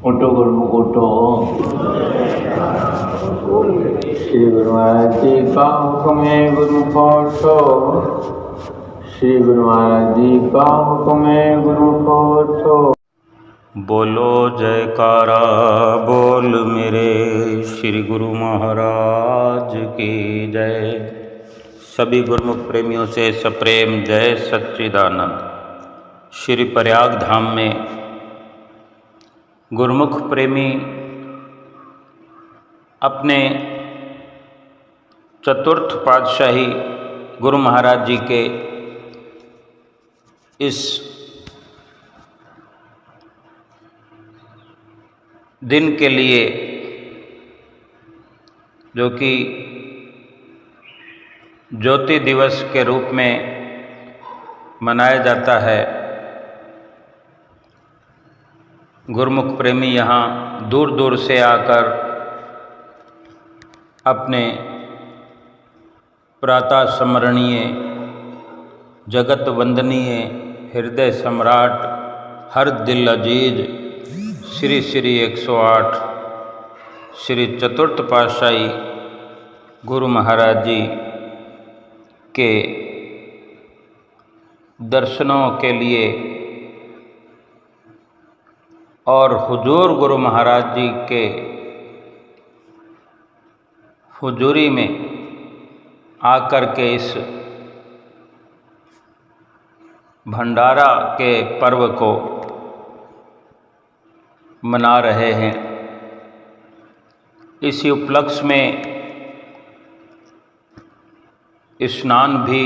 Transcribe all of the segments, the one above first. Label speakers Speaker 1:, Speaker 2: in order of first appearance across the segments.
Speaker 1: उठो गुरुमुख उठो। श्री गुरु महाराज जी का हुक्म है गुरुमुख उठो। श्री गुरु महाराज जी का हुक्म है गुरुमुख उठो।
Speaker 2: बोलो जयकारा बोल मेरे श्री गुरु महाराज की जय। सभी गुरुमुख प्रेमियों से सप्रेम जय सच्चिदानंद। श्री प्रयाग धाम में गुरुमुख प्रेमी अपने चतुर्थ पातशाही गुरु महाराज जी के इस दिन के लिए, जो कि ज्योति दिवस के रूप में मनाया जाता है, गुरुमुख प्रेमी यहाँ दूर दूर से आकर अपने प्रातः स्मरणीय जगत वंदनीय हृदय सम्राट हर दिल अजीज श्री श्री 108 श्री चतुर्थ पातशाही गुरु महाराज जी के दर्शनों के लिए और हुजूर गुरु महाराज जी के हुजूरी में आकर के इस भंडारा के पर्व को मना रहे हैं। इसी उपलक्ष्य में स्नान भी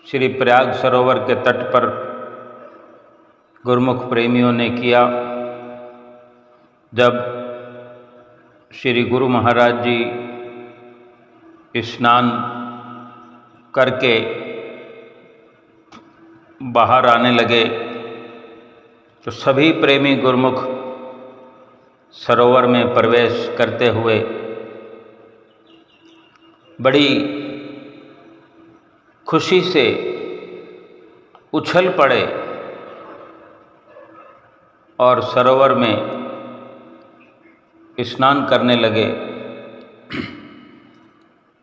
Speaker 2: श्री प्रयाग सरोवर के तट पर गुरुमुख प्रेमियों ने किया। जब श्री गुरु महाराज जी स्नान करके बाहर आने लगे तो सभी प्रेमी गुरुमुख सरोवर में प्रवेश करते हुए बड़ी खुशी से उछल पड़े और सरोवर में स्नान करने लगे।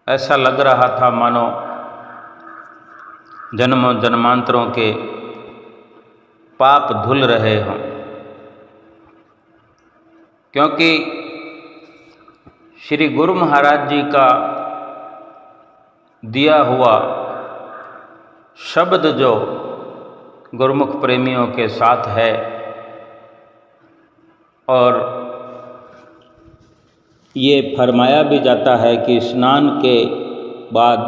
Speaker 2: ऐसा लग रहा था मानो जन्मों जन्मांतरों के पाप धुल रहे हों, क्योंकि श्री गुरु महाराज जी का दिया हुआ शब्द जो गुरुमुख प्रेमियों के साथ है, और ये फरमाया भी जाता है कि स्नान के बाद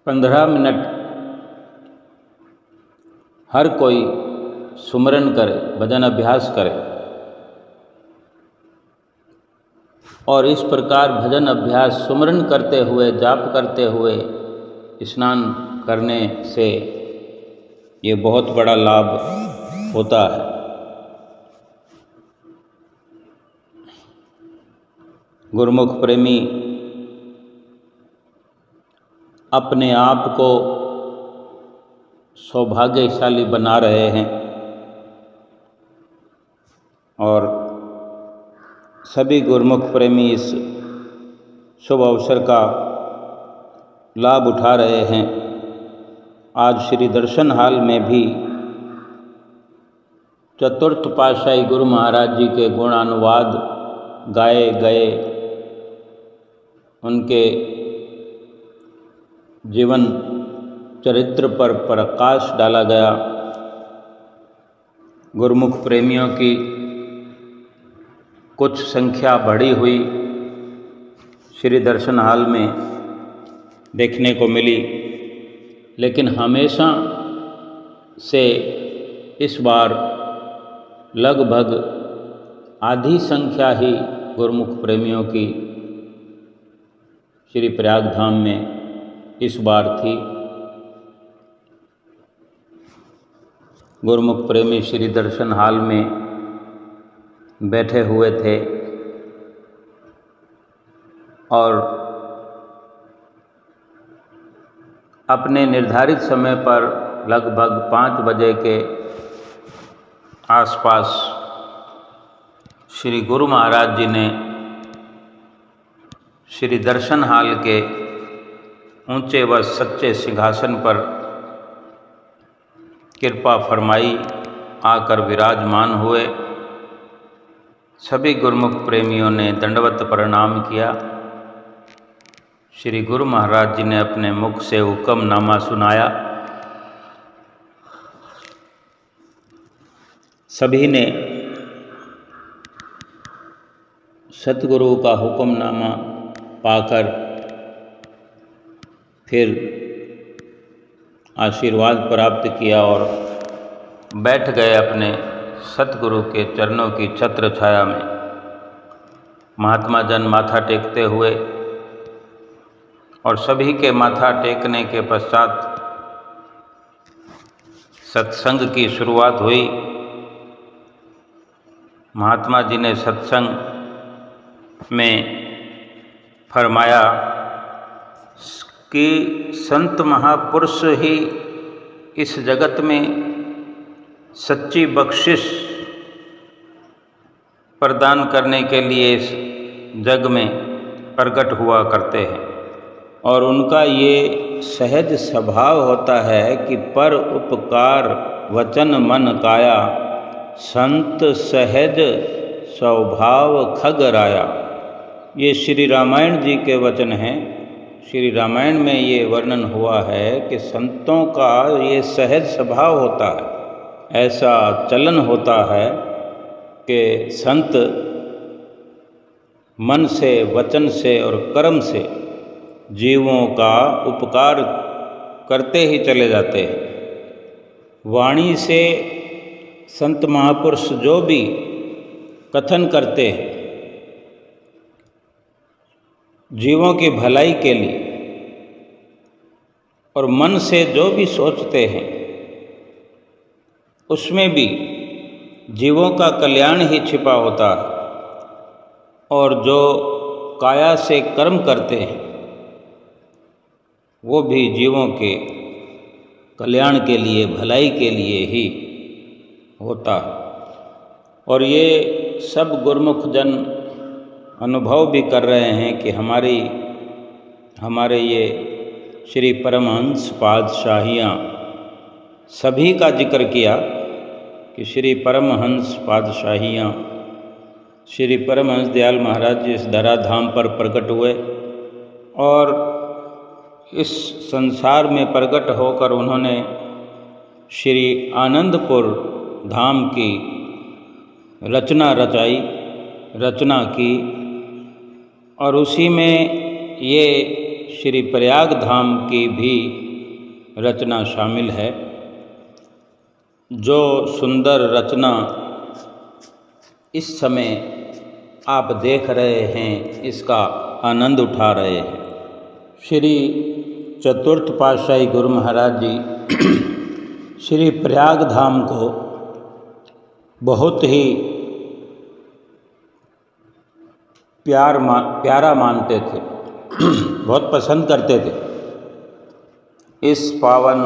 Speaker 2: 15 मिनट हर कोई सुमरन करे, भजन अभ्यास करे, और इस प्रकार भजन अभ्यास सुमरन करते हुए जाप करते हुए स्नान करने से ये बहुत बड़ा लाभ होता है। गुरुमुख प्रेमी अपने आप को सौभाग्यशाली बना रहे हैं और सभी गुरुमुख प्रेमी इस शुभ अवसर का लाभ उठा रहे हैं। आज श्री दर्शन हाल में भी चतुर्थ पातशाही गुरु महाराज जी के गुणानुवाद गाए गए, उनके जीवन चरित्र पर प्रकाश डाला गया। गुरुमुख प्रेमियों की कुछ संख्या बढ़ी हुई श्री दर्शन हाल में देखने को मिली, लेकिन हमेशा से इस बार लगभग आधी संख्या ही गुरुमुख प्रेमियों की श्री प्रयाग धाम में इस बार थी। गुरुमुख प्रेमी श्री दर्शन हाल में बैठे हुए थे और अपने निर्धारित समय पर लगभग 5 बजे के आसपास श्री गुरु महाराज जी ने श्री दर्शन हाल के ऊंचे व सच्चे सिंहासन पर कृपा फरमाई, आकर विराजमान हुए। सभी गुरुमुख प्रेमियों ने दंडवत प्रणाम किया। श्री गुरु महाराज जी ने अपने मुख से हुक्मनामा सुनाया। सभी ने सतगुरु का हुक्मनामा पाकर फिर आशीर्वाद प्राप्त किया और बैठ गए अपने सतगुरु के चरणों की छत्र छाया में। महात्मा जन माथा टेकते हुए और सभी के माथा टेकने के पश्चात सत्संग की शुरुआत हुई। महात्मा जी ने सत्संग में फरमाया कि संत महापुरुष ही इस जगत में सच्ची बख्शिश प्रदान करने के लिए इस जग में प्रकट हुआ करते हैं और उनका ये सहज स्वभाव होता है कि पर उपकार वचन मन काया, संत सहज स्वभाव खग राया। ये श्री रामायण जी के वचन हैं। श्री रामायण में ये वर्णन हुआ है कि संतों का ये सहज स्वभाव होता है, ऐसा चलन होता है कि संत मन से, वचन से और कर्म से जीवों का उपकार करते ही चले जाते हैं। वाणी से संत महापुरुष जो भी कथन करते हैं जीवों की भलाई के लिए और मन से जो भी सोचते हैं उसमें भी जीवों का कल्याण ही छिपा होता है और जो काया से कर्म करते हैं वो भी जीवों के कल्याण के लिए, भलाई के लिए ही होता है। और ये सब गुरुमुख जन अनुभव भी कर रहे हैं कि हमारे ये श्री परमहंस पातशाहियाँ सभी का जिक्र किया कि श्री परमहंस पातशाहियाँ श्री परमहंस दयाल महाराज जी इस धराधाम पर प्रकट हुए और इस संसार में प्रकट होकर उन्होंने श्री आनंदपुर धाम की रचना की और उसी में ये श्री प्रयाग धाम की भी रचना शामिल है। जो सुंदर रचना इस समय आप देख रहे हैं, इसका आनंद उठा रहे हैं। श्री चतुर्थ पातशाही गुरु महाराज जी श्री प्रयाग धाम को बहुत ही प्यारा मानते थे, बहुत पसंद करते थे। इस पावन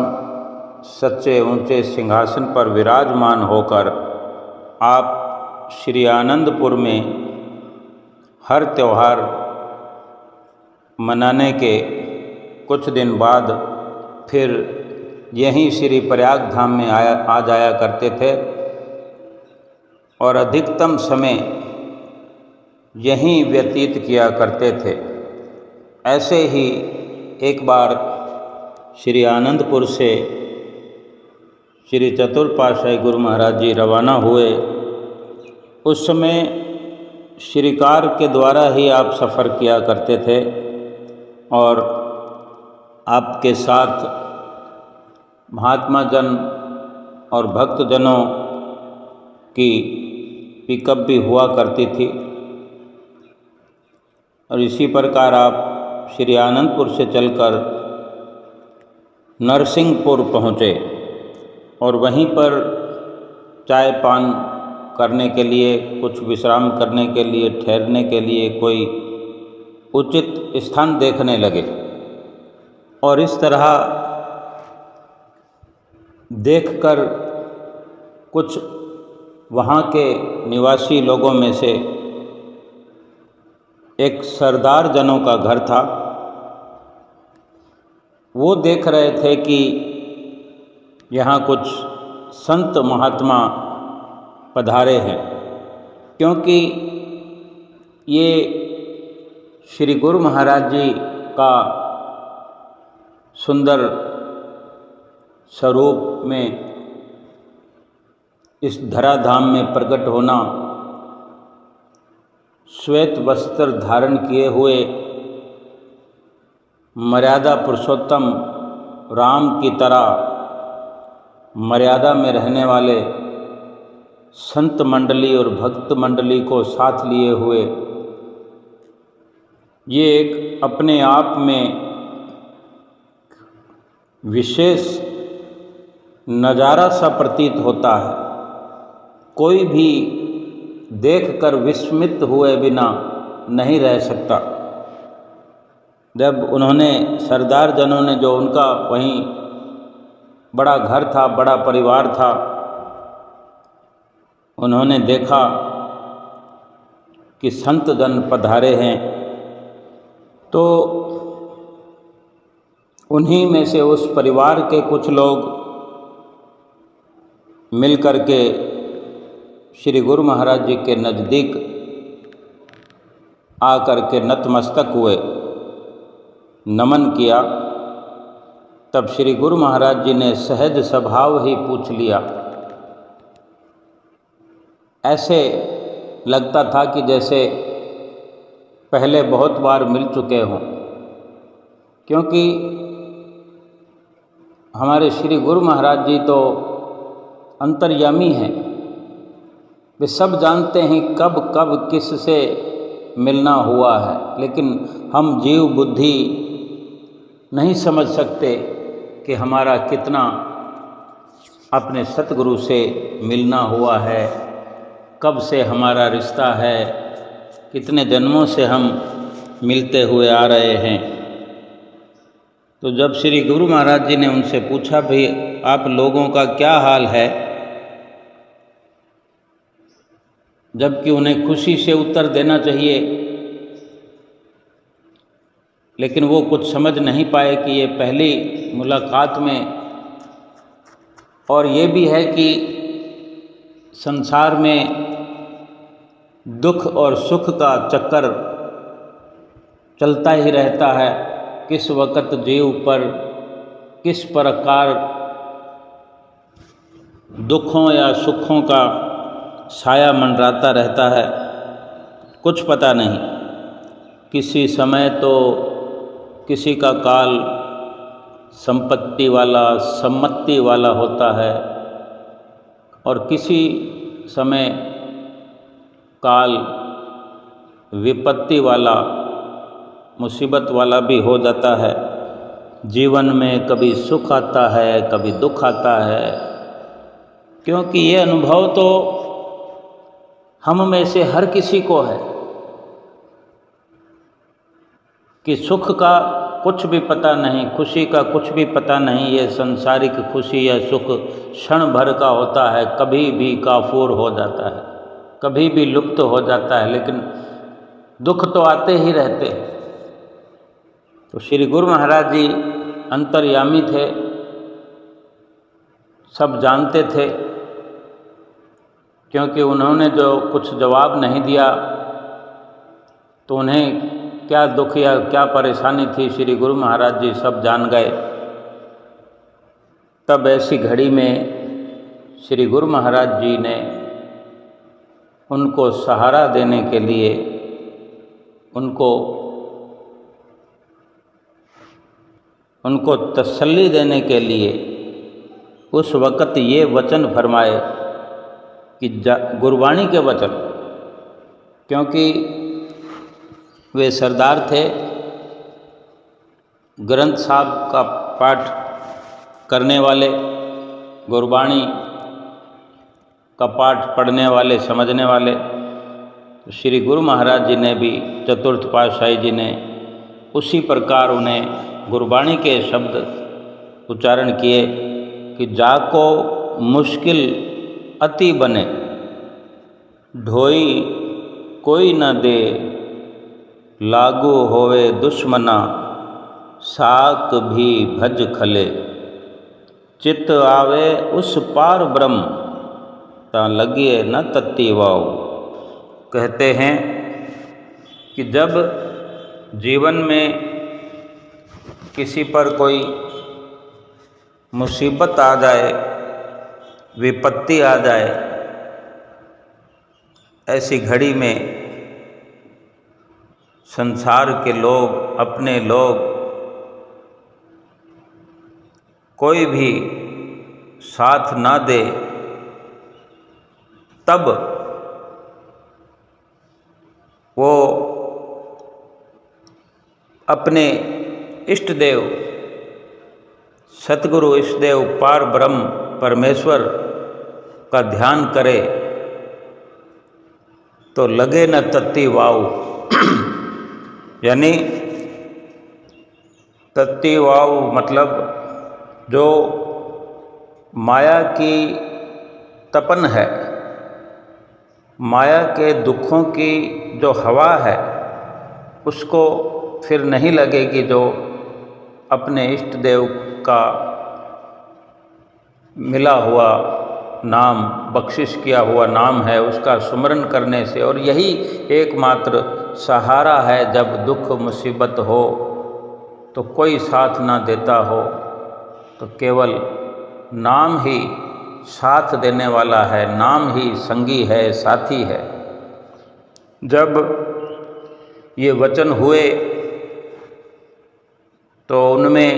Speaker 2: सच्चे ऊंचे सिंहासन पर विराजमान होकर आप श्री आनंदपुर में हर त्यौहार मनाने के कुछ दिन बाद फिर यहीं श्री प्रयाग धाम में आ जाया करते थे और अधिकतम समय यहीं व्यतीत किया करते थे। ऐसे ही एक बार श्री आनंदपुर से श्री चतुर्थ पातशाही गुरु महाराज जी रवाना हुए। उस समय श्री कार के द्वारा ही आप सफ़र किया करते थे और आपके साथ महात्मा जन और भक्तजनों की पिकअप भी हुआ करती थी और इसी प्रकार आप श्री आनंदपुर से चलकर नरसिंहपुर पहुँचे और वहीं पर चाय पान करने के लिए, कुछ विश्राम करने के लिए, ठहरने के लिए कोई उचित स्थान देखने लगे और इस तरह देखकर कुछ वहाँ के निवासी लोगों में से एक सरदार जनों का घर था। वो देख रहे थे कि यहाँ कुछ संत महात्मा पधारे हैं, क्योंकि ये श्री गुरु महाराज जी का सुंदर स्वरूप में इस धराधाम में प्रकट होना, श्वेत वस्त्र धारण किए हुए मर्यादा पुरुषोत्तम राम की तरह मर्यादा में रहने वाले संत मंडली और भक्त मंडली को साथ लिए हुए, ये एक अपने आप में विशेष नज़ारा सा प्रतीत होता है। कोई भी देखकर विस्मित हुए बिना नहीं रह सकता। जब उन्होंने सरदार जनों ने, जो उनका वहीं बड़ा घर था, बड़ा परिवार था, उन्होंने देखा कि संत जन पधारे हैं, तो उन्हीं में से उस परिवार के कुछ लोग मिलकर के श्री गुरु महाराज जी के नज़दीक आकर के नतमस्तक हुए, नमन किया। तब श्री गुरु महाराज जी ने सहज स्वभाव ही पूछ लिया। ऐसे लगता था कि जैसे पहले बहुत बार मिल चुके हों, क्योंकि हमारे श्री गुरु महाराज जी तो अंतर्यामी हैं। वे सब जानते हैं कब कब किससे मिलना हुआ है, लेकिन हम जीव बुद्धि नहीं समझ सकते कि हमारा कितना अपने सतगुरु से मिलना हुआ है, कब से हमारा रिश्ता है, कितने जन्मों से हम मिलते हुए आ रहे हैं। तो जब श्री गुरु महाराज जी ने उनसे पूछा, भाई आप लोगों का क्या हाल है, जबकि उन्हें खुशी से उत्तर देना चाहिए, लेकिन वो कुछ समझ नहीं पाए कि ये पहली मुलाकात में, और ये भी है कि संसार में दुख और सुख का चक्कर चलता ही रहता है। किस वक़्त जीव पर किस प्रकार दुखों या सुखों का साया मंडराता रहता है, कुछ पता नहीं। किसी समय तो किसी का काल संपत्ति वाला, सम्मति वाला होता है, और किसी समय काल विपत्ति वाला, मुसीबत वाला भी हो जाता है। जीवन में कभी सुख आता है, कभी दुख आता है, क्योंकि ये अनुभव तो हम में से हर किसी को है कि सुख का कुछ भी पता नहीं, खुशी का कुछ भी पता नहीं। ये संसारिक खुशी या सुख क्षण भर का होता है, कभी भी काफूर हो जाता है, कभी भी लुप्त हो जाता है, लेकिन दुख तो आते ही रहते हैं। तो श्री गुरु महाराज जी अंतर्यामी थे, सब जानते थे, क्योंकि उन्होंने जो कुछ जवाब नहीं दिया तो उन्हें क्या दुख या क्या परेशानी थी, श्री गुरु महाराज जी सब जान गए। तब ऐसी घड़ी में श्री गुरु महाराज जी ने उनको सहारा देने के लिए, उनको तसल्ली देने के लिए उस वक़्त ये वचन फरमाए कि गुरबाणी के वचन, क्योंकि वे सरदार थे, ग्रंथ साहब का पाठ करने वाले, गुरबाणी का पाठ पढ़ने वाले, समझने वाले। तो श्री गुरु महाराज जी ने भी, चतुर्थ पातशाही जी ने उसी प्रकार उन्हें गुरबाणी के शब्द उच्चारण किए कि जाको मुश्किल अति बने, ढोई कोई न दे, लागू होवे दुश्मना, साक भी भज खले, चित आवे उस पार ब्रह्म, ता लगिए न तत्ती वाव। कहते हैं कि जब जीवन में किसी पर कोई मुसीबत आ जाए, विपत्ति आ जाए, ऐसी घड़ी में संसार के लोग, अपने लोग, कोई भी साथ ना दे, तब वो अपने इष्ट देव सतगुरु इष्ट देव पार ब्रह्म परमेश्वर का ध्यान करे तो लगे न तत्ती वाव। यानी तत्ती वाव मतलब जो माया की तपन है, माया के दुखों की जो हवा है, उसको फिर नहीं लगेगी जो अपने इष्ट देव का मिला हुआ नाम, बख्शिश किया हुआ नाम है, उसका सुमरन करने से। और यही एकमात्र सहारा है जब दुख मुसीबत हो तो कोई साथ ना देता हो, तो केवल नाम ही साथ देने वाला है, नाम ही संगी है, साथी है। जब ये वचन हुए तो उनमें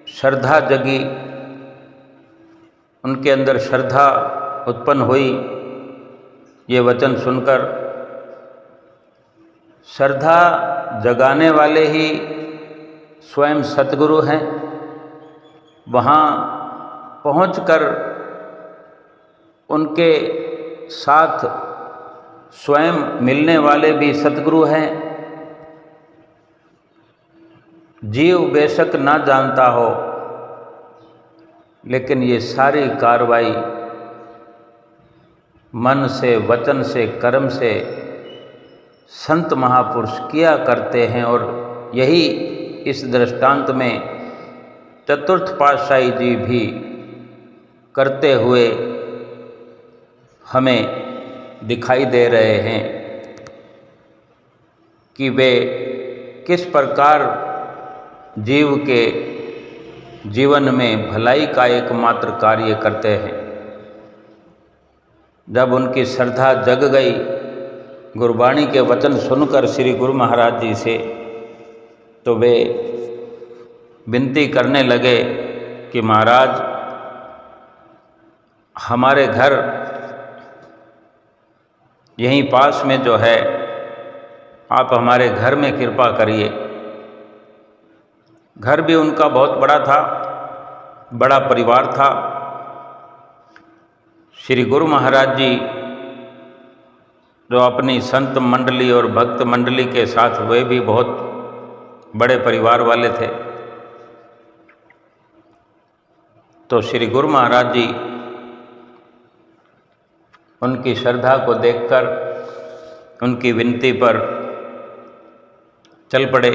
Speaker 2: श्रद्धा जगी, उनके अंदर श्रद्धा उत्पन्न हुई ये वचन सुनकर। श्रद्धा जगाने वाले ही स्वयं सतगुरु हैं। वहाँ पहुंचकर उनके साथ स्वयं मिलने वाले भी सतगुरु हैं। जीव बेशक ना जानता हो, लेकिन ये सारी कार्रवाई मन से, वचन से, कर्म से संत महापुरुष किया करते हैं। और यही इस दृष्टांत में चतुर्थ पातशाही जी भी करते हुए हमें दिखाई दे रहे हैं कि वे किस प्रकार जीव के जीवन में भलाई का एकमात्र कार्य करते हैं। जब उनकी श्रद्धा जग गई गुरबाणी के वचन सुनकर श्री गुरु महाराज जी से, तो वे विनती करने लगे कि महाराज, हमारे घर यहीं पास में जो है, आप हमारे घर में कृपा करिए। घर भी उनका बहुत बड़ा था, बड़ा परिवार था। श्री गुरु महाराज जी जो अपनी संत मंडली और भक्त मंडली के साथ, वे भी बहुत बड़े परिवार वाले थे। तो श्री गुरु महाराज जी उनकी श्रद्धा को देखकर उनकी विनती पर चल पड़े।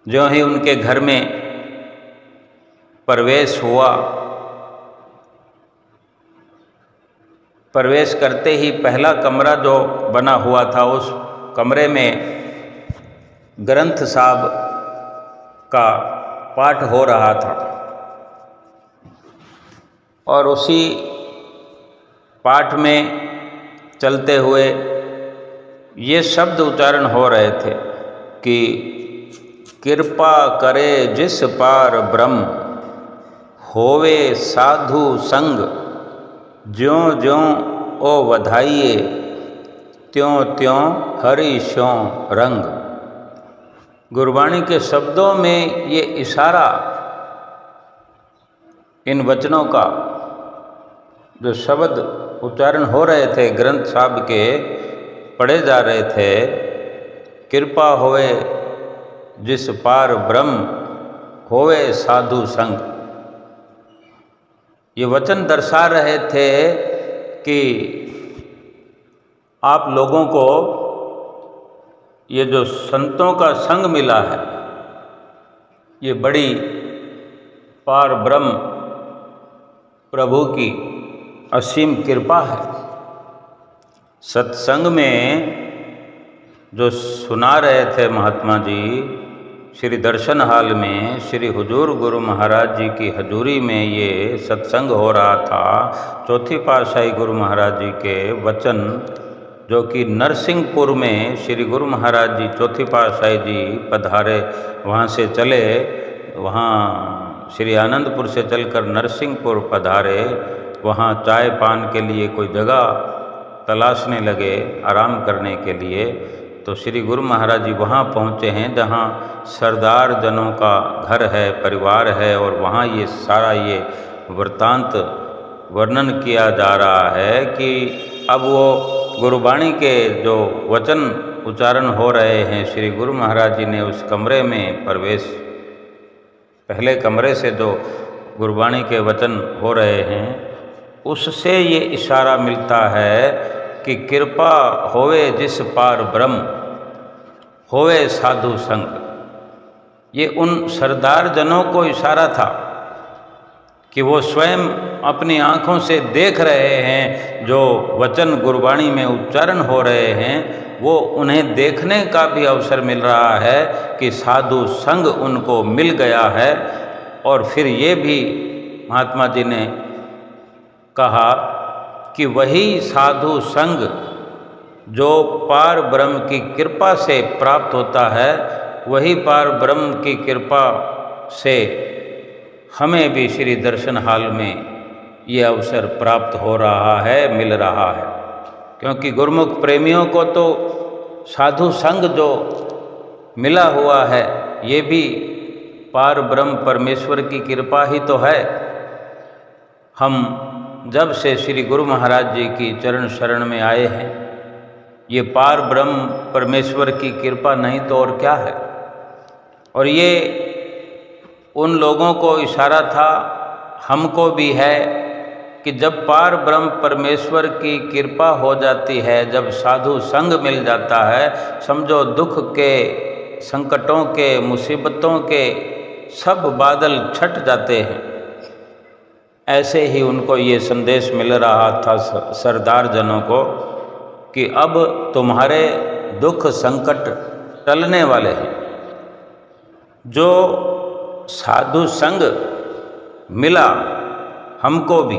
Speaker 2: जो ही उनके घर में प्रवेश हुआ, प्रवेश करते ही पहला कमरा जो बना हुआ था, उस कमरे में ग्रंथ साहब का पाठ हो रहा था और उसी पाठ में चलते हुए ये शब्द उच्चारण हो रहे थे कि कृपा करे जिस पार ब्रह्म, होवे साधु संग, ज्यों ज्यों ओ वधाइए, त्यों त्यों हरि स्यों रंग। गुरबाणी के शब्दों में ये इशारा, इन वचनों का जो शब्द उच्चारण हो रहे थे, ग्रंथ साहब के पढ़े जा रहे थे, कृपा होवे जिस पार ब्रह्म, होवे साधु संग। ये वचन दर्शा रहे थे कि आप लोगों को ये जो संतों का संग मिला है, ये बड़ी पार ब्रह्म प्रभु की असीम कृपा है। सत्संग में जो सुना रहे थे महात्मा जी श्री दर्शन हाल में, श्री हुजूर गुरु महाराज जी की हजूरी में ये सत्संग हो रहा था। चौथी पातशाही गुरु महाराज जी के वचन जो कि नरसिंहपुर में श्री गुरु महाराज जी चौथी पातशाही जी पधारे, वहाँ से चले, वहाँ श्री आनंदपुर से चलकर नरसिंहपुर पधारे, वहाँ चाय पान के लिए कोई जगह तलाशने लगे आराम करने के लिए। तो श्री गुरु महाराज जी वहाँ पहुँचे हैं जहाँ सरदार जनों का घर है, परिवार है, और वहाँ ये सारा ये वृत्तांत वर्णन किया जा रहा है कि अब वो गुरुवाणी के जो वचन उच्चारण हो रहे हैं, श्री गुरु महाराज जी ने उस कमरे में प्रवेश, पहले कमरे से जो गुरुवाणी के वचन हो रहे हैं उससे ये इशारा मिलता है कि कृपा होवे जिस पार ब्रह्म, होवे साधु संग। ये उन सरदार जनों को इशारा था कि वो स्वयं अपनी आँखों से देख रहे हैं जो वचन गुरुवाणी में उच्चारण हो रहे हैं, वो उन्हें देखने का भी अवसर मिल रहा है कि साधु संग उनको मिल गया है। और फिर ये भी महात्मा जी ने कहा कि वही साधु संग जो पार ब्रह्म की कृपा से प्राप्त होता है, वही पार ब्रह्म की कृपा से हमें भी श्री दर्शन हाल में ये अवसर प्राप्त हो रहा है, मिल रहा है। क्योंकि गुरुमुख प्रेमियों को तो साधु संग जो मिला हुआ है ये भी पार ब्रह्म परमेश्वर की कृपा ही तो है। हम जब से श्री गुरु महाराज जी की चरण शरण में आए हैं, ये पार ब्रह्म परमेश्वर की कृपा नहीं तो और क्या है। और ये उन लोगों को इशारा था, हमको भी है, कि जब पार ब्रह्म परमेश्वर की कृपा हो जाती है, जब साधु संग मिल जाता है, समझो दुख के, संकटों के, मुसीबतों के सब बादल छट जाते हैं। ऐसे ही उनको ये संदेश मिल रहा था सरदार जनों को कि अब तुम्हारे दुख संकट टलने वाले हैं। जो साधु संग मिला हमको भी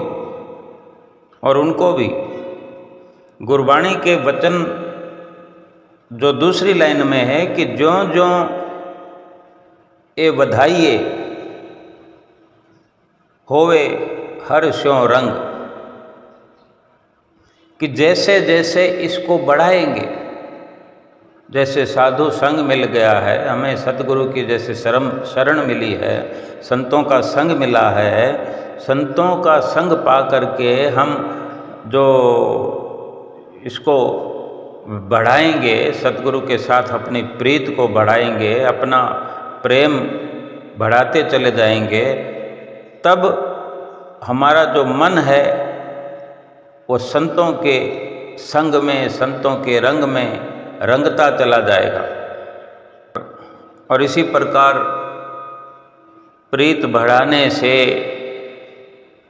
Speaker 2: और उनको भी, गुरबाणी के वचन जो दूसरी लाइन में है कि ज्यों ज्यों ए बधाइए होवे हर स्यों रंग, कि जैसे जैसे इसको बढ़ाएंगे, जैसे साधु संग मिल गया है, हमें सतगुरु की जैसे शरण मिली है, संतों का संग मिला है, संतों का संग पा करके हम जो इसको बढ़ाएंगे, सतगुरु के साथ अपनी प्रीत को बढ़ाएंगे, अपना प्रेम बढ़ाते चले जाएंगे, तब हमारा जो मन है वो संतों के संग में, संतों के रंग में रंगता चला जाएगा। और इसी प्रकार प्रीत बढ़ाने से,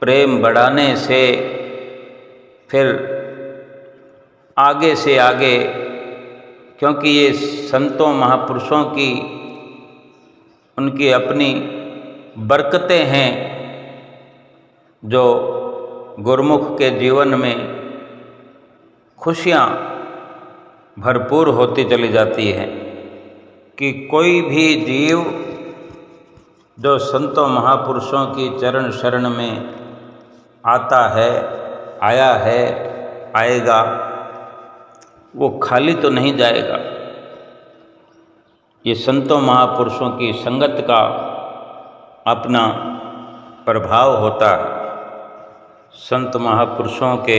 Speaker 2: प्रेम बढ़ाने से फिर आगे से आगे, क्योंकि ये संतों महापुरुषों की उनकी अपनी बरकतें हैं जो गुरुमुख के जीवन में खुशियाँ भरपूर होती चली जाती है। कि कोई भी जीव जो संतों महापुरुषों की चरण शरण में आता है, आया है, आएगा, वो खाली तो नहीं जाएगा। ये संतों महापुरुषों की संगत का अपना प्रभाव होता है। संत महापुरुषों के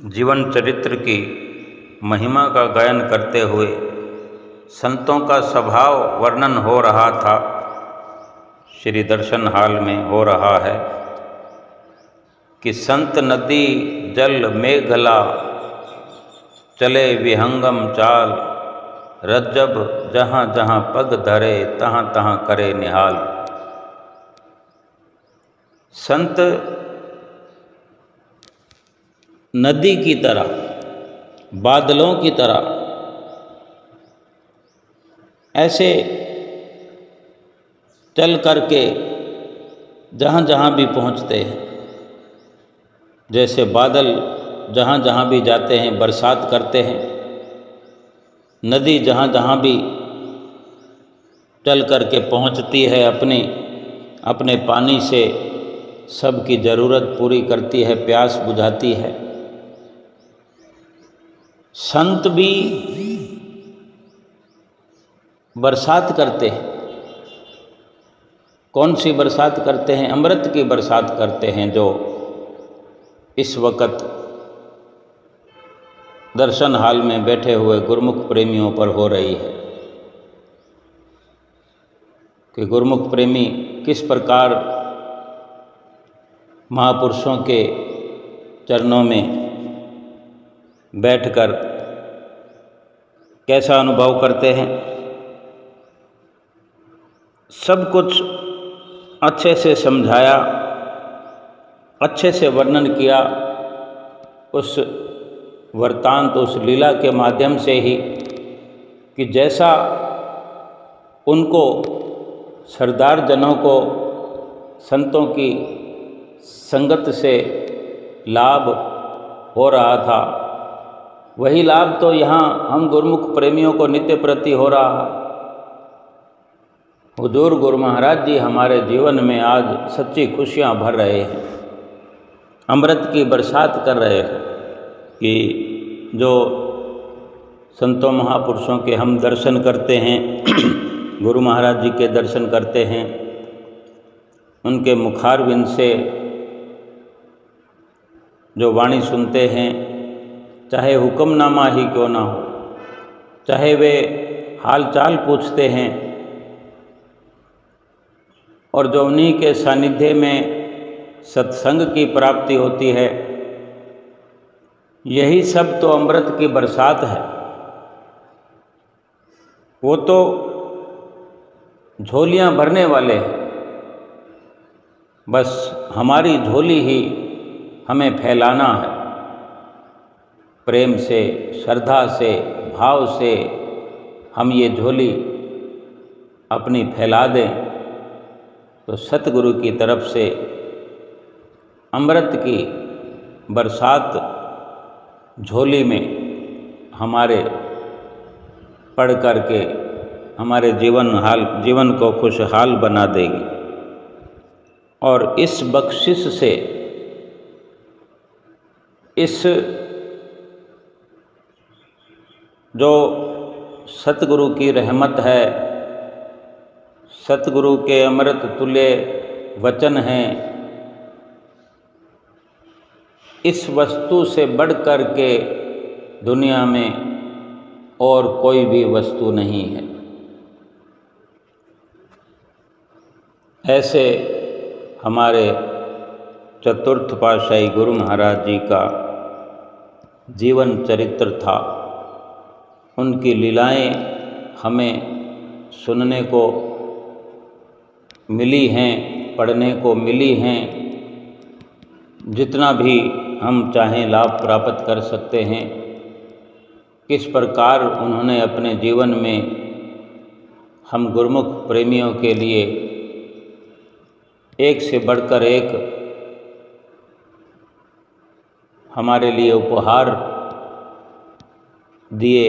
Speaker 2: जीवन चरित्र की महिमा का गायन करते हुए संतों का स्वभाव वर्णन हो रहा था। श्री दर्शन हाल में हो रहा है कि संत नदी जल मेघला, चले विहंगम चाल, रज्जब जहाँ जहाँ पग धरे, तहाँ तहाँ करे निहाल। संत नदी की तरह, बादलों की तरह ऐसे चल करके जहाँ जहाँ भी पहुँचते हैं, जैसे बादल जहाँ जहाँ भी जाते हैं बरसात करते हैं, नदी जहाँ जहाँ भी चल करके पहुँचती है अपने पानी से सबकी ज़रूरत पूरी करती है, प्यास बुझाती है। संत भी बरसात करते हैं। कौन सी बरसात करते हैं? अमृत की बरसात करते हैं, जो इस वक्त दर्शन हाल में बैठे हुए गुरुमुख प्रेमियों पर हो रही है। कि गुरुमुख प्रेमी किस प्रकार महापुरुषों के चरणों में बैठकर कैसा अनुभव करते हैं। सब कुछ अच्छे से समझाया, अच्छे से वर्णन किया, उस वृत्तांत, उस लीला के माध्यम से ही, कि जैसा उनको सरदार जनों को संतों की संगत से लाभ हो रहा था, वही लाभ तो यहाँ हम गुरुमुख प्रेमियों को नित्य प्रति हो रहा है। हुजूर गुरु महाराज जी हमारे जीवन में आज सच्ची खुशियाँ भर रहे हैं, अमृत की बरसात कर रहे हैं। कि जो संतों महापुरुषों के हम दर्शन करते हैं, गुरु महाराज जी के दर्शन करते हैं, उनके मुखारविंद से जो वाणी सुनते हैं, चाहे हुक्मनामा ही क्यों ना हो, चाहे वे हाल चाल पूछते हैं, और जो उन्हीं के सानिध्य में सत्संग की प्राप्ति होती है, यही सब तो अमृत की बरसात है। वो तो झोलियां भरने वाले हैं, बस हमारी झोली ही हमें फैलाना है। प्रेम से, श्रद्धा से, भाव से हम ये झोली अपनी फैला दें, तो सतगुरु की तरफ से अमृत की बरसात झोली में हमारे पढ़ करके हमारे जीवन को खुशहाल बना देगी। और इस बख्शिश से, इस जो सतगुरु की रहमत है, सतगुरु के अमृत तुल्य वचन हैं, इस वस्तु से बढ़ कर के दुनिया में और कोई भी वस्तु नहीं है। ऐसे हमारे चतुर्थ पातशाही गुरु महाराज जी का जीवन चरित्र था। उनकी लीलाएं हमें सुनने को मिली हैं, पढ़ने को मिली हैं। जितना भी हम चाहें लाभ प्राप्त कर सकते हैं। किस प्रकार उन्होंने अपने जीवन में हम गुरुमुख प्रेमियों के लिए एक से बढ़कर एक हमारे लिए उपहार दिए।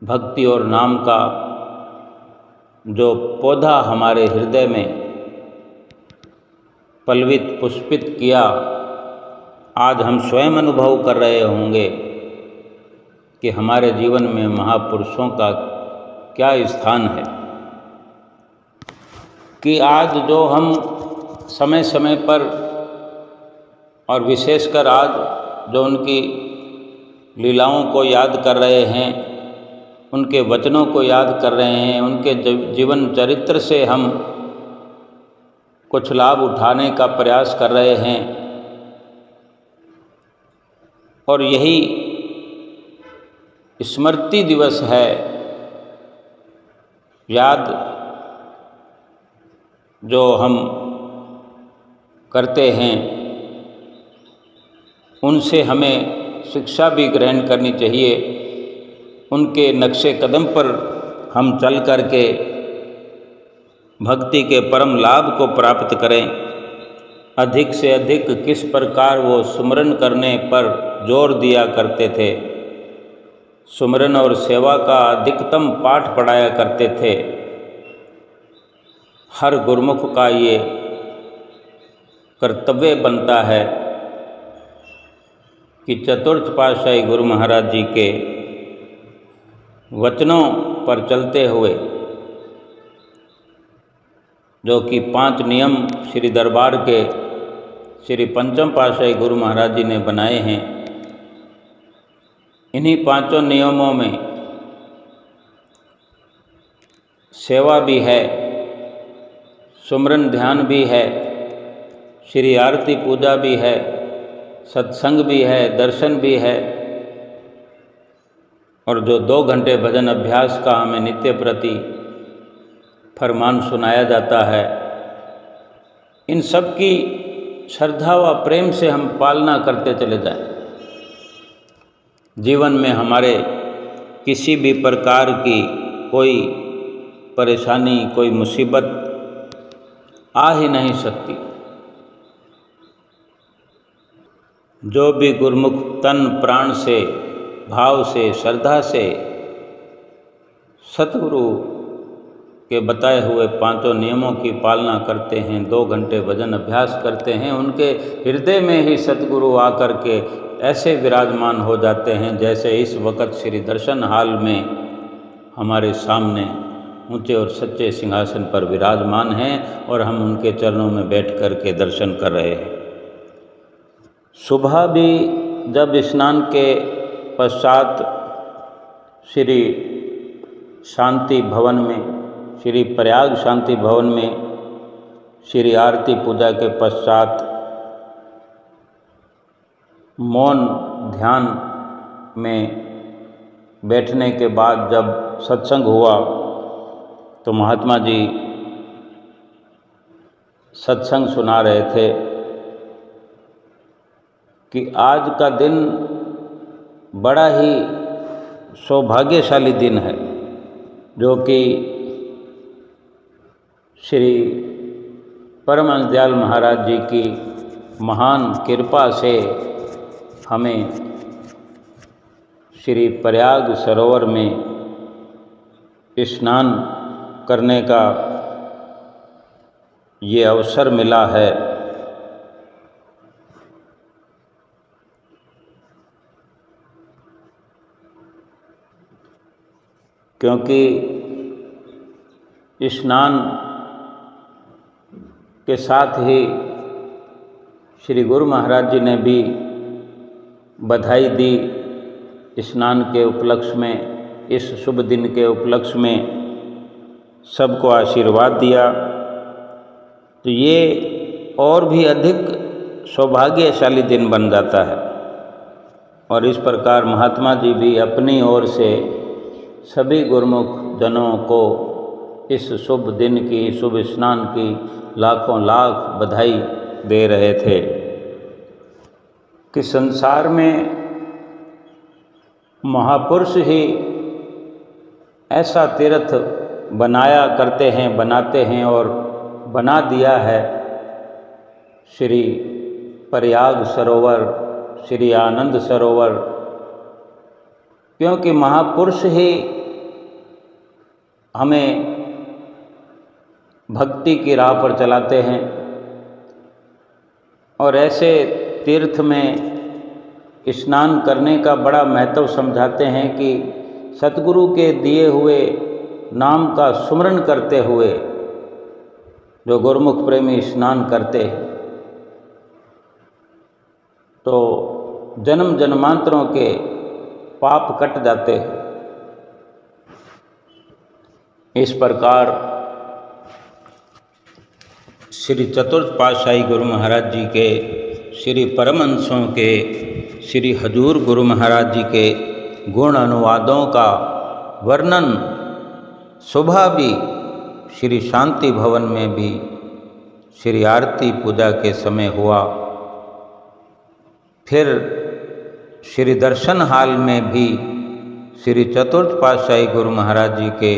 Speaker 2: भक्ति और नाम का जो पौधा हमारे हृदय में पल्वित पुष्पित किया, आज हम स्वयं अनुभव कर रहे होंगे कि हमारे जीवन में महापुरुषों का क्या स्थान है। कि आज जो हम समय समय पर, और विशेषकर आज जो उनकी लीलाओं को याद कर रहे हैं, उनके वचनों को याद कर रहे हैं, उनके जीवन चरित्र से हम कुछ लाभ उठाने का प्रयास कर रहे हैं। और यही स्मृति दिवस है, याद जो हम करते हैं उनसे हमें शिक्षा भी ग्रहण करनी चाहिए। उनके नक्शे कदम पर हम चल कर के भक्ति के परम लाभ को प्राप्त करें। अधिक से अधिक किस प्रकार वो सुमरन करने पर जोर दिया करते थे, सुमरन और सेवा का अधिकतम पाठ पढ़ाया करते थे। हर गुरुमुख का ये कर्तव्य बनता है कि चतुर्थ पातशाही गुरु महाराज जी के वचनों पर चलते हुए, जो कि 5 नियम श्री दरबार के श्री पंचम पातशाही गुरु महाराज जी ने बनाए हैं, इन्हीं 5 नियमों में सेवा भी है, सुमरन ध्यान भी है, श्री आरती पूजा भी है, सत्संग भी है, दर्शन भी है, और जो 2 घंटे भजन अभ्यास का हमें नित्य प्रति फरमान सुनाया जाता है, इन सब की श्रद्धा व प्रेम से हम पालना करते चले जाएं। जीवन में हमारे किसी भी प्रकार की कोई परेशानी, कोई मुसीबत आ ही नहीं सकती। जो भी गुरुमुख तन प्राण से, भाव से, श्रद्धा से सतगुरु के बताए हुए 5 नियमों की पालना करते हैं, 2 घंटे भजन अभ्यास करते हैं, उनके हृदय में ही सतगुरु आकर के ऐसे विराजमान हो जाते हैं जैसे इस वक्त श्री दर्शन हाल में हमारे सामने ऊंचे और सच्चे सिंहासन पर विराजमान हैं और हम उनके चरणों में बैठ कर के दर्शन कर रहे हैं। सुबह भी जब स्नान के पश्चात श्री शांति भवन में, श्री प्रयाग शांति भवन में श्री आरती पूजा के पश्चात मौन ध्यान में बैठने के बाद जब सत्संग हुआ तो महात्मा जी सत्संग सुना रहे थे कि आज का दिन बड़ा ही सौभाग्यशाली दिन है, जो कि श्री परमहंस दयाल महाराज जी की महान कृपा से हमें श्री प्रयाग सरोवर में स्नान करने का ये अवसर मिला है। क्योंकि स्नान के साथ ही श्री गुरु महाराज जी ने भी बधाई दी स्नान के उपलक्ष्य में, इस शुभ दिन के उपलक्ष्य में सबको आशीर्वाद दिया। तो ये और भी अधिक सौभाग्यशाली दिन बन जाता है। और इस प्रकार महात्मा जी भी अपनी ओर से सभी गुरुमुख जनों को इस शुभ दिन की, शुभ स्नान की लाखों लाख बधाई दे रहे थे कि संसार में महापुरुष ही ऐसा तीर्थ बनाया करते हैं, बनाते हैं और बना दिया है। श्री प्रयाग सरोवर, श्री आनंद सरोवर, क्योंकि महापुरुष ही हमें भक्ति की राह पर चलाते हैं और ऐसे तीर्थ में स्नान करने का बड़ा महत्व समझाते हैं कि सतगुरु के दिए हुए नाम का सुमरन करते हुए जो गुरुमुख प्रेमी स्नान करते हैं तो जन्म जन्मांतरों के पाप कट जाते हैं। इस प्रकार श्री चतुर्थ पातशाही गुरु महाराज जी के, श्री परमहंसों के, श्री हजूर गुरु महाराज जी के गुण अनुवादों का वर्णन सुबह भी श्री शांति भवन में भी श्री आरती पूजा के समय हुआ, फिर श्री दर्शन हाल में भी श्री चतुर्थ पातशाही गुरु महाराज जी के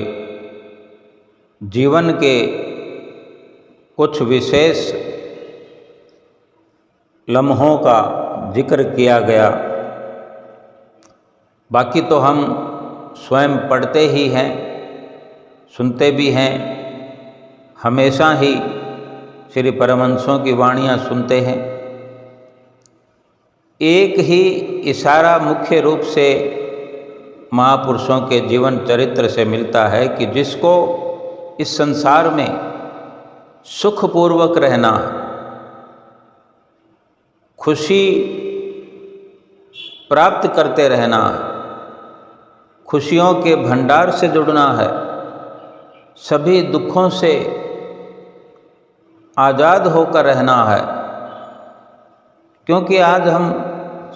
Speaker 2: जीवन के कुछ विशेष लम्हों का जिक्र किया गया। बाकी तो हम स्वयं पढ़ते ही हैं, सुनते भी हैं, हमेशा ही श्री परमहंसों की वाणियाँ सुनते हैं। एक ही इशारा मुख्य रूप से महापुरुषों के जीवन चरित्र से मिलता है कि जिसको इस संसार में सुखपूर्वक रहना, खुशी प्राप्त करते रहना, खुशियों के भंडार से जुड़ना है, सभी दुखों से आज़ाद होकर रहना है। क्योंकि आज हम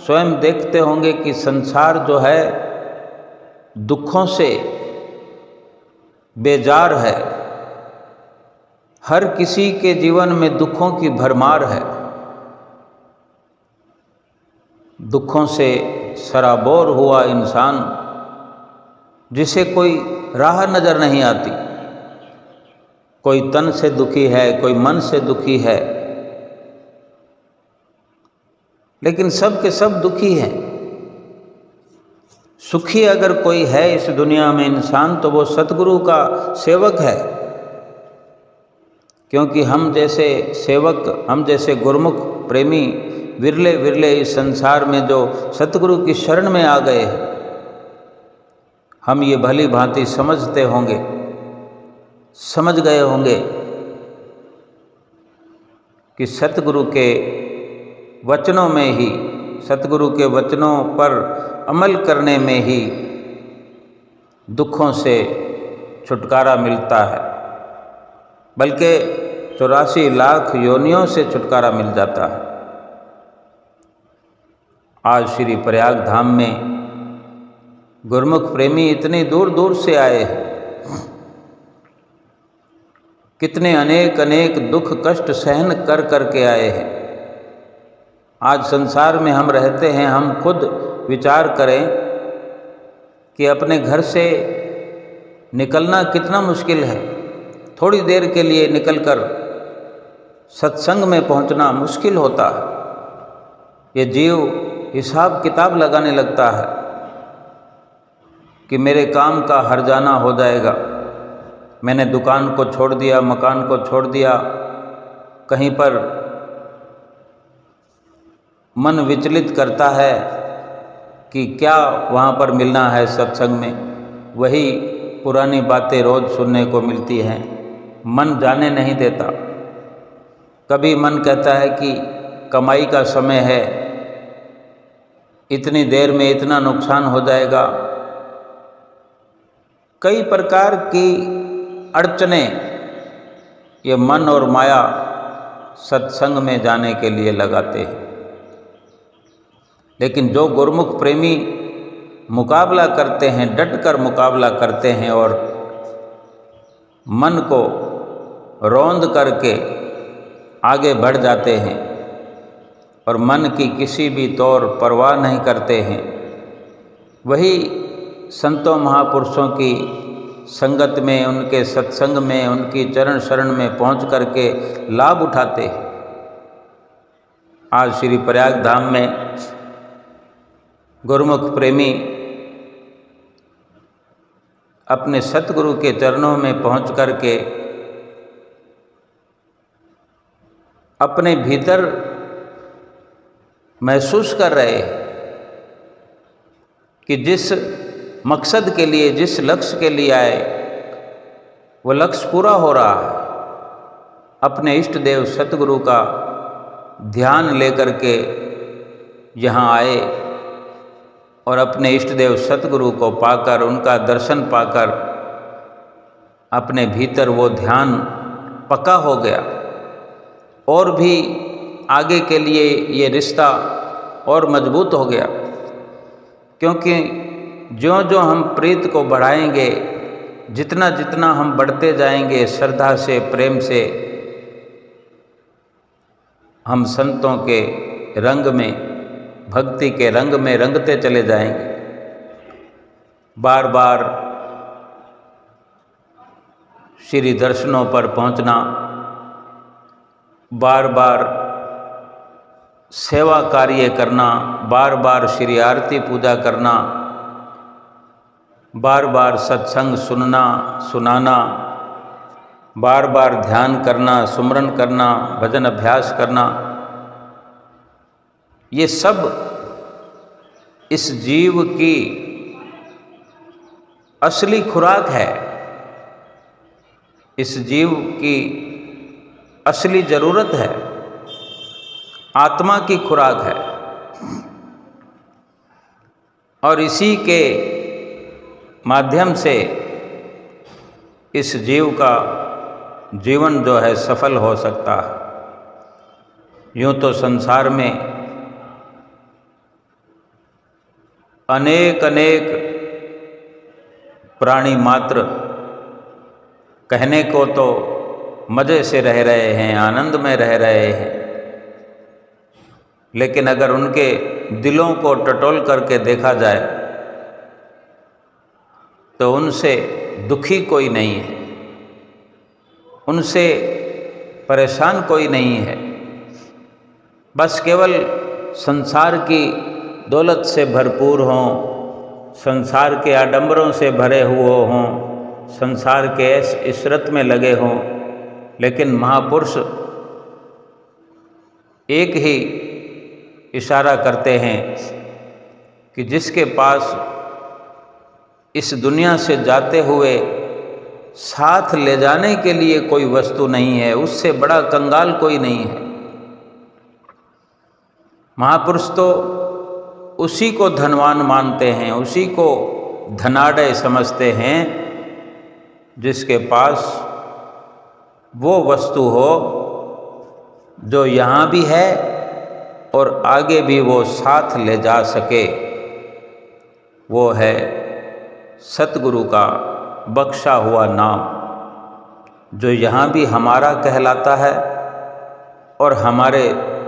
Speaker 2: स्वयं देखते होंगे कि संसार जो है दुखों से बेजार है, हर किसी के जीवन में दुखों की भरमार है, दुखों से सराबोर हुआ इंसान जिसे कोई राह नज़र नहीं आती, कोई तन से दुखी है, कोई मन से दुखी है, लेकिन सब के सब दुखी हैं। सुखी अगर कोई है इस दुनिया में इंसान तो वो सतगुरु का सेवक है। क्योंकि हम जैसे सेवक, हम जैसे गुरुमुख प्रेमी विरले विरले इस संसार में जो सतगुरु की शरण में आ गए हैं, हम ये भली भांति समझते होंगे, समझ गए होंगे कि सतगुरु के वचनों में ही, सतगुरु के वचनों पर अमल करने में ही दुखों से छुटकारा मिलता है, बल्कि 84 लाख योनियों से छुटकारा मिल जाता है। आज श्री प्रयाग धाम में गुरुमुख प्रेमी इतनी दूर दूर से आए हैं, कितने अनेक अनेक दुख कष्ट सहन कर करके आए हैं। आज संसार में हम रहते हैं, हम खुद विचार करें कि अपने घर से निकलना कितना मुश्किल है। थोड़ी देर के लिए निकलकर सत्संग में पहुंचना मुश्किल होता है। ये जीव हिसाब किताब लगाने लगता है कि मेरे काम का हर्जाना हो जाएगा, मैंने दुकान को छोड़ दिया, मकान को छोड़ दिया, कहीं पर मन विचलित करता है कि क्या वहाँ पर मिलना है सत्संग में, वही पुरानी बातें रोज़ सुनने को मिलती हैं, मन जाने नहीं देता। कभी मन कहता है कि कमाई का समय है, इतनी देर में इतना नुकसान हो जाएगा। कई प्रकार की अड़चनें ये मन और माया सत्संग में जाने के लिए लगाते हैं। लेकिन जो गुरुमुख प्रेमी मुकाबला करते हैं, डट कर मुकाबला करते हैं और मन को रौंद करके आगे बढ़ जाते हैं और मन की किसी भी तौर परवाह नहीं करते हैं, वही संतों महापुरुषों की संगत में, उनके सत्संग में, उनकी चरण शरण में पहुंच करके लाभ उठाते हैं। आज श्री प्रयाग धाम में गुरुमुख प्रेमी अपने सतगुरु के चरणों में पहुंच करके अपने भीतर महसूस कर रहे हैं कि जिस मकसद के लिए, जिस लक्ष्य के लिए आए, वो लक्ष्य पूरा हो रहा है। अपने इष्ट देव सतगुरु का ध्यान लेकर के यहाँ आए और अपने इष्ट देव सतगुरु को पाकर, उनका दर्शन पाकर अपने भीतर वो ध्यान पक्का हो गया और भी आगे के लिए ये रिश्ता और मजबूत हो गया, क्योंकि ज्यों ज्यों हम प्रीत को बढ़ाएंगे, जितना जितना हम बढ़ते जाएंगे श्रद्धा से, प्रेम से, हम संतों के रंग में, भक्ति के रंग में रंगते चले जाएंगे। बार बार श्री दर्शनों पर पहुंचना, बार बार सेवा कार्य करना, बार बार श्री आरती पूजा करना, बार बार सत्संग सुनना सुनाना, बार बार ध्यान करना, सुमरन करना, भजन अभ्यास करना, ये सब इस जीव की असली खुराक है, इस जीव की असली जरूरत है, आत्मा की खुराक है। और इसी के माध्यम से इस जीव का जीवन जो है सफल हो सकता है। यूँ तो संसार में अनेक अनेक प्राणी मात्र कहने को तो मज़े से रह रहे हैं, आनंद में रह रहे हैं, लेकिन अगर उनके दिलों को टटोल करके देखा जाए तो उनसे दुखी कोई नहीं है, उनसे परेशान कोई नहीं है। बस केवल संसार की दौलत से भरपूर हों, संसार के आडंबरों से भरे हुए हों, संसार के इशरत में लगे हों, लेकिन महापुरुष एक ही इशारा करते हैं कि जिसके पास इस दुनिया से जाते हुए साथ ले जाने के लिए कोई वस्तु नहीं है, उससे बड़ा कंगाल कोई नहीं है। महापुरुष तो उसी को धनवान मानते हैं, उसी को धनाढ़ समझते हैं जिसके पास वो वस्तु हो जो यहाँ भी है और आगे भी वो साथ ले जा सके। वो है सतगुरु का बख्शा हुआ नाम, जो यहाँ भी हमारा कहलाता है और हमारे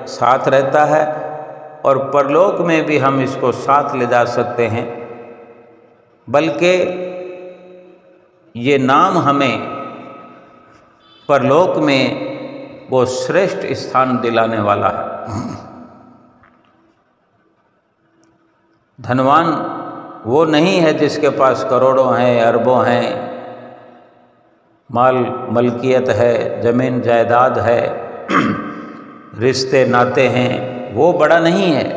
Speaker 2: साथ रहता है, और परलोक में भी हम इसको साथ ले जा सकते हैं। बल्कि ये नाम हमें परलोक में वो श्रेष्ठ स्थान दिलाने वाला है। धनवान वो नहीं है जिसके पास करोड़ों हैं, अरबों हैं, माल मलकियत है, ज़मीन जायदाद है, रिश्ते नाते हैं, वो बड़ा नहीं है।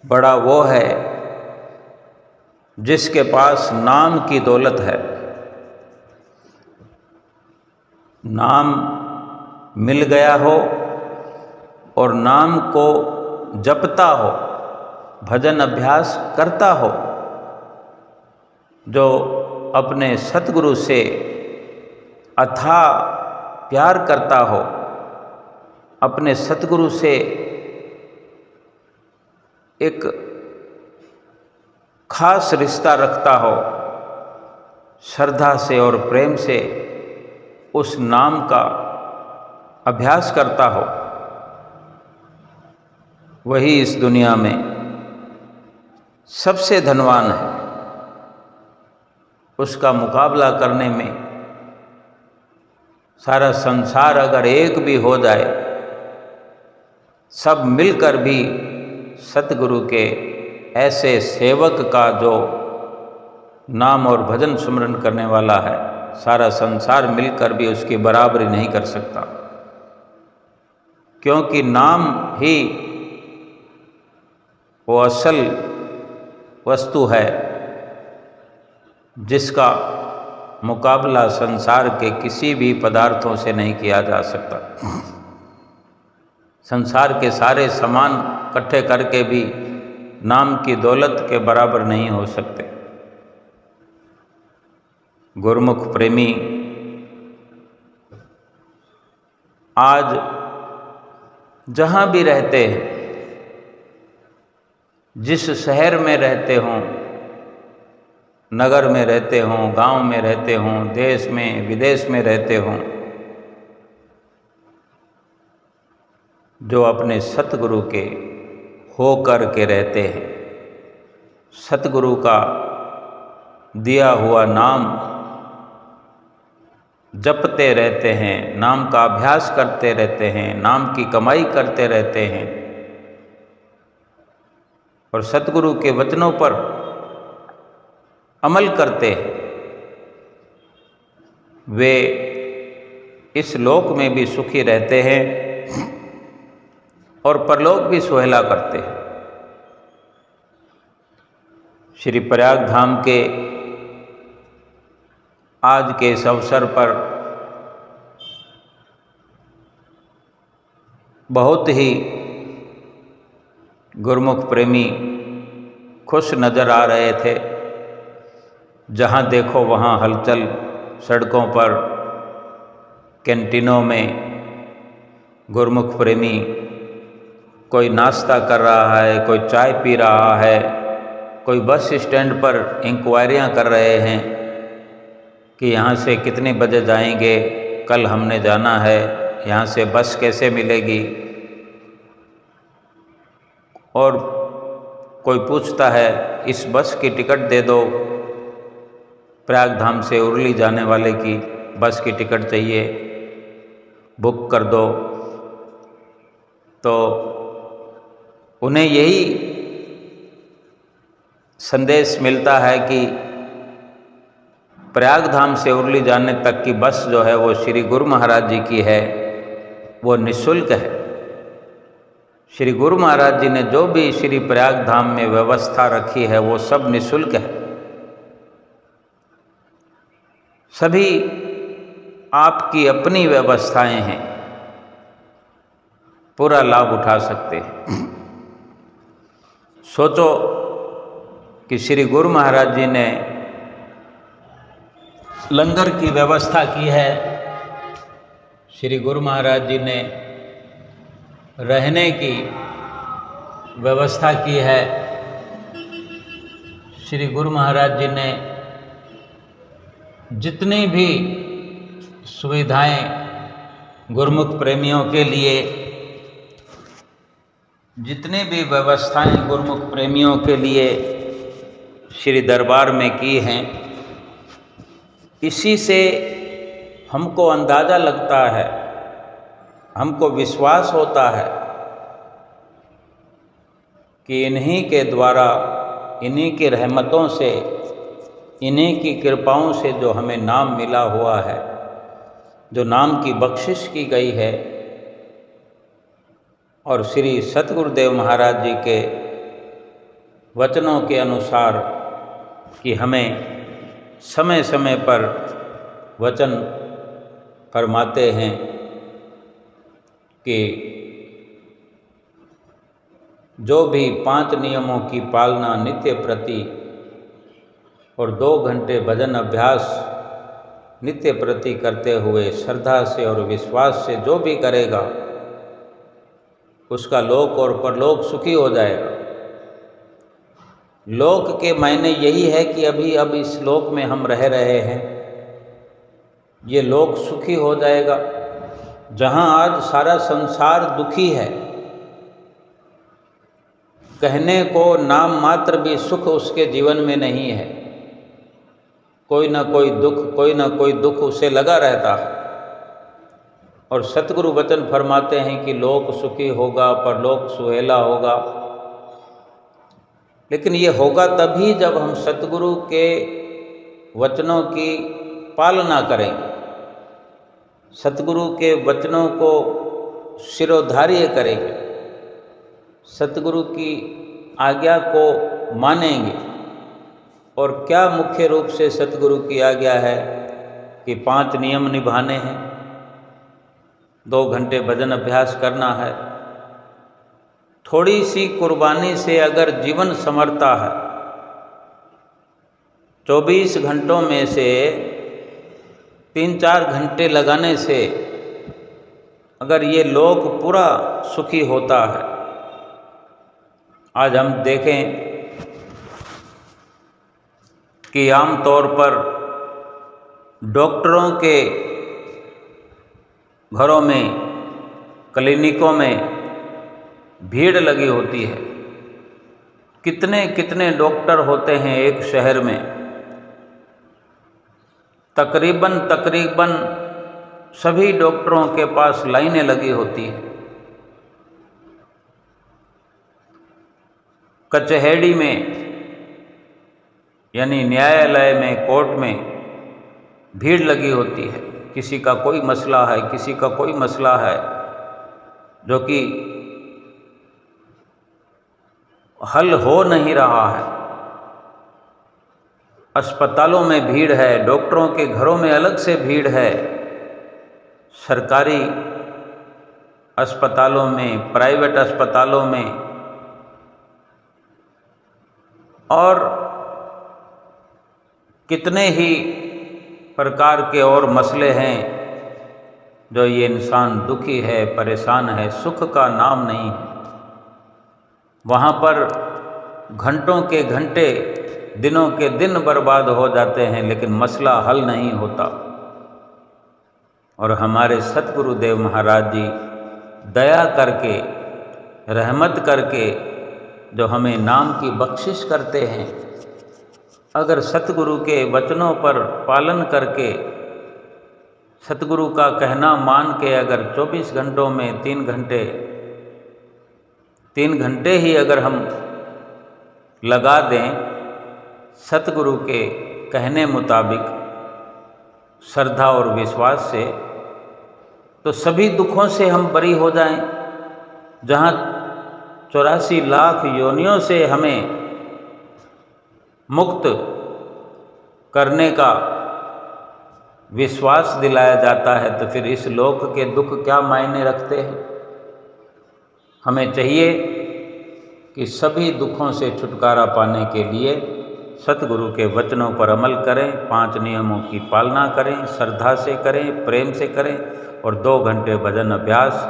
Speaker 2: बड़ा वो है जिसके पास नाम की दौलत है, नाम मिल गया हो और नाम को जपता हो, भजन अभ्यास करता हो, जो अपने सतगुरु से अथाह प्यार करता हो, अपने सतगुरु से एक खास रिश्ता रखता हो, श्रद्धा से और प्रेम से उस नाम का अभ्यास करता हो, वही इस दुनिया में सबसे धनवान है। उसका मुकाबला करने में सारा संसार अगर एक भी हो जाए, सब मिलकर भी सतगुरु के ऐसे सेवक का जो नाम और भजन सुमरन करने वाला है, सारा संसार मिलकर भी उसकी बराबरी नहीं कर सकता। क्योंकि नाम ही वो असल वस्तु है जिसका मुकाबला संसार के किसी भी पदार्थों से नहीं किया जा सकता। संसार के सारे सामान इकट्ठे करके भी नाम की दौलत के बराबर नहीं हो सकते। गुरुमुख प्रेमी आज जहाँ भी रहते हैं, जिस शहर में रहते हों, नगर में रहते हों, गांव में रहते हों, देश में विदेश में रहते हों, जो अपने सतगुरु के हो कर के रहते हैं, सतगुरु का दिया हुआ नाम जपते रहते हैं, नाम का अभ्यास करते रहते हैं, नाम की कमाई करते रहते हैं और सतगुरु के वचनों पर अमल करते हैं, वे इस लोक में भी सुखी रहते हैं और परलोक भी सुहेला करते हैं। श्री प्रयाग धाम के आज के इस अवसर पर बहुत ही गुरुमुख प्रेमी खुश नज़र आ रहे थे। जहाँ देखो वहाँ हलचल, सड़कों पर, कैंटीनों में गुरुमुख प्रेमी कोई नाश्ता कर रहा है, कोई चाय पी रहा है, कोई बस स्टैंड पर इंक्वायरियां कर रहे हैं कि यहाँ से कितने बजे जाएंगे, कल हमने जाना है, यहाँ से बस कैसे मिलेगी। और कोई पूछता है इस बस की टिकट दे दो, प्रयाग धाम से उरली जाने वाले की बस की टिकट चाहिए, बुक कर दो। तो उन्हें यही संदेश मिलता है कि प्रयाग धाम से उरली जाने तक की बस जो है वो श्री गुरु महाराज जी की है, वो निःशुल्क है। श्री गुरु महाराज जी ने जो भी श्री प्रयाग धाम में व्यवस्था रखी है वो सब निःशुल्क है। सभी आपकी अपनी व्यवस्थाएं हैं, पूरा लाभ उठा सकते हैं। सोचो कि श्री गुरु महाराज जी ने लंगर की व्यवस्था की है, श्री गुरु महाराज जी ने रहने की व्यवस्था की है, श्री गुरु महाराज जी ने जितनी भी सुविधाएं गुरुमुख प्रेमियों के लिए, जितनी भी व्यवस्थाएं गुरुमुख प्रेमियों के लिए श्री दरबार में की हैं, इसी से हमको अंदाज़ा लगता है, हमको विश्वास होता है कि इन्हीं के द्वारा, इन्हीं की रहमतों से, इन्हीं की कृपाओं से जो हमें नाम मिला हुआ है, जो नाम की बख्शिश की गई है, और श्री सतगुरुदेव महाराज जी के वचनों के अनुसार कि हमें समय समय पर वचन फरमाते हैं कि जो भी 5 नियमों की पालना नित्य प्रति और 2 घंटे भजन अभ्यास नित्य प्रति करते हुए श्रद्धा से और विश्वास से जो भी करेगा, उसका लोक और परलोक सुखी हो जाएगा। लोक के मायने यही है कि अब इस लोक में हम रह रहे हैं, ये लोक सुखी हो जाएगा। जहाँ आज सारा संसार दुखी है, कहने को नाम मात्र भी सुख उसके जीवन में नहीं है, कोई ना कोई दुख उसे लगा रहता है। और सतगुरु वचन फरमाते हैं कि लोक सुखी होगा, परलोक सुहेला होगा। लेकिन ये होगा तभी जब हम सतगुरु के वचनों की पालना करेंगे, सतगुरु के वचनों को शिरोधार्य करेंगे, सतगुरु की आज्ञा को मानेंगे। और क्या मुख्य रूप से सतगुरु की आज्ञा है कि 5 नियम निभाने हैं, 2 घंटे भजन अभ्यास करना है। थोड़ी सी कुर्बानी से अगर जीवन संवरता है, 24 घंटों में से 3-4 घंटे लगाने से अगर ये लोक पूरा सुखी होता है। आज हम देखें कि आम तौर पर डॉक्टरों के घरों में, क्लिनिकों में भीड़ लगी होती है। कितने कितने डॉक्टर होते हैं एक शहर में, तकरीबन सभी डॉक्टरों के पास लाइनें लगी होती हैं। कचहरी में यानी न्यायालय में, कोर्ट में भीड़ लगी होती है। किसी का कोई मसला है, किसी का कोई मसला है जो कि हल हो नहीं रहा है। अस्पतालों में भीड़ है, डॉक्टरों के घरों में अलग से भीड़ है, सरकारी अस्पतालों में, प्राइवेट अस्पतालों में, और कितने ही प्रकार के और मसले हैं जो ये इंसान दुखी है, परेशान है, सुख का नाम नहीं है। वहाँ पर घंटों के घंटे, दिनों के दिन बर्बाद हो जाते हैं, लेकिन मसला हल नहीं होता। और हमारे सतगुरुदेव महाराज जी दया करके, रहमत करके जो हमें नाम की बख्शिश करते हैं, अगर सतगुरु के वचनों पर पालन करके, सतगुरु का कहना मान के अगर 24 घंटों में 3 घंटे ही अगर हम लगा दें सतगुरु के कहने मुताबिक श्रद्धा और विश्वास से, तो सभी दुखों से हम बरी हो जाएं। जहाँ 84 लाख योनियों से हमें मुक्त करने का विश्वास दिलाया जाता है, तो फिर इस लोक के दुख क्या मायने रखते हैं। हमें चाहिए कि सभी दुखों से छुटकारा पाने के लिए सतगुरु के वचनों पर अमल करें, 5 नियमों की पालना करें, श्रद्धा से करें, प्रेम से करें, और 2 घंटे भजन अभ्यास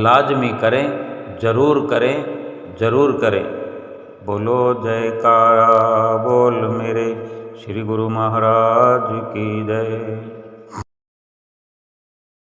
Speaker 2: लाजमी करें, जरूर करें, जरूर करें। बोलो जयकारा बोल मेरे श्री गुरु महाराज की जय।